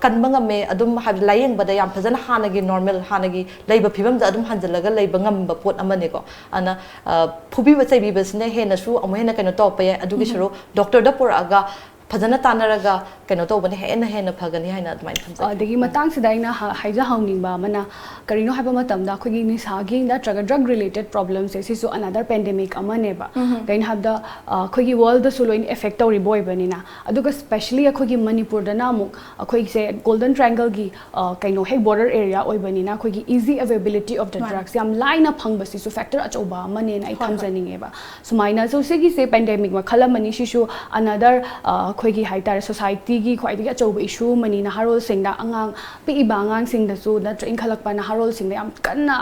kanbanga me adum hab layeng bada yam phajana hanagi normal hanagi leiba phibam da adum hanjalaga leiba ngam ba pot amane ko ana phubi ba chai bi basne hena su amu hena kaino to pa adugi suru doctor da puraga phajana tanaraga kaino to bane hena phagani haina admai thamsa adagi matang sida ina haija hawning ba mana karino haba matam da khogi ni sagi da drug related problems se so another pandemic amane ba gain habda khogi world da sulo in effect tori boy banina aduga specially khogi manipur da na muk khoi se golden triangle gi kaino hek border area oi banina khogi easy availability of the drugs yam line phang ba si so factor achoba mane na I thamjaning e ba sumaina so se gi se pandemic ma khalamani shi su another khoigi haitar society gi khwaidi ga choba issue mani na harol singda angang pi iba angang singda su da train khalak pa na harol singda yam kanna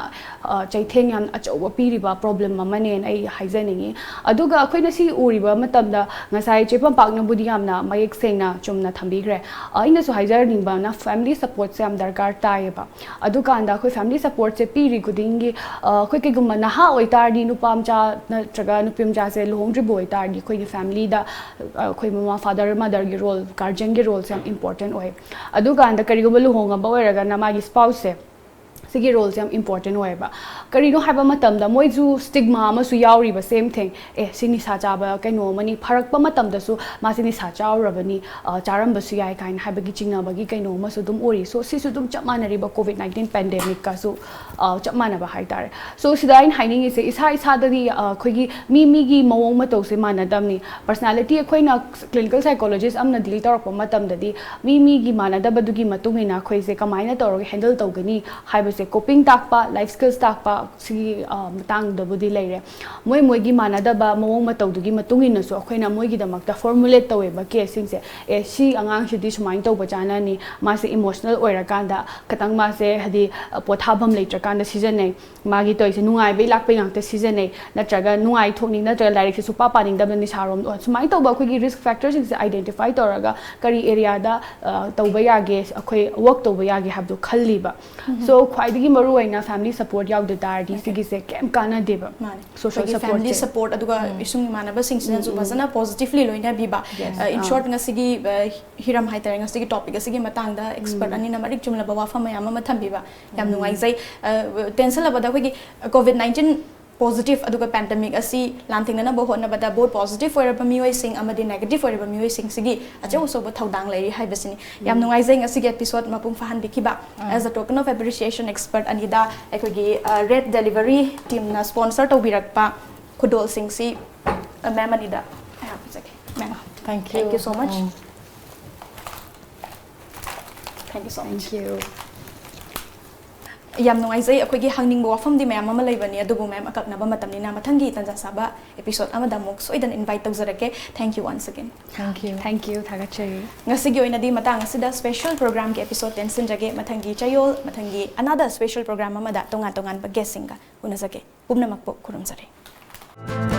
chaitheng yam achoba piriba problem mamane ai haijaningi aduga khoina si uriba matamda ngasai chepam pakna budi yamna mayek sengna chumna thambigre aina su haijarning ba na family support se am darkar tai ba aduga anda khoi family support se piri gudingi khoi ke gumma na ha oitar di nupamcha na traga nupimcha se lohongri boy tar di khoi family da khoi mama father mother gi role guardian gi role se important oi aduga anda karigumba luhonga ba oiraga na magi spouse se sigi role se important oi ba karino haba matam da moizu stigma ma su yauri ba same thing sini sa cha ba kaino mani pharak pa matam da su ma sini sa cha urabani charam ba su yai kain haba gi chingna ba gi kaino ma su dum ori so si su dum chamana ri ba COVID-19 pandemic ka su chamana ba hai tare so sidain haining is isa da di khoi gi mi gi mawong ma to se mana dam ni personality khoi na clinical psychologist amna deal tor pa matam da di mi gi mana da ba du gi matung ina khoi se kamaina tor handle to gani hai ba se coping tak pa life skills tak pa si matang da budi leire moi gi mana da ba mawong ma to du gi matung ina so khoi na moi gi da mak ta formulate to we ba ke sing se si angang shi di sumain to ba jana ni ma se emotional oira kan da katang ma se hadi pothabam leitra kan da season nei magi to se nungai be lak pe ngang ta season nei natraga nungai thokning natraga direct se supa paning da ni sarom sumai to ba khoi gi risk factors se identify toraga kari area da to ba ya ge khoi work to ba ya ge habdu khalli ba so khwai gi maru aina family support yaw da dar di sigi se kem kana de ba social support family support aduga isung manaba sing sin su bazana positively loina biba in short nga sigi hiram haitar nga sigi topic sigi matang da expert ani na marik chumla ba wafa mayam ma thambiba yam nungai zai tension la bada khoi COVID-19 positive aduga pandemic asi lanthing na bo hona bada both positive for ba mioi sing amadi negative for ba mioi sing sigi ajo so ba thodang lai hai basini yam nungai zai asi episode mapung fahan bikiba as a token of appreciation expert anida ekogi red delivery team na sponsor to birak pa khudol sing si ma'am anida I have to say ma'am thank you so much thank you so much thank you yam nuaizai akhoi hangning bo wafam di mayam ama leibani adubu mayam akakna ba matamni na mathangi tanja saba episode amada muk soidan invite tawzarake. Thank you once again. Thank you thagachari ngasigi oina di matang asida special program ke episode 10 sinjage mathangi chayol mathangi another special program amada tongan tongan ba guesting ka unazake pumna makpo kurumjare.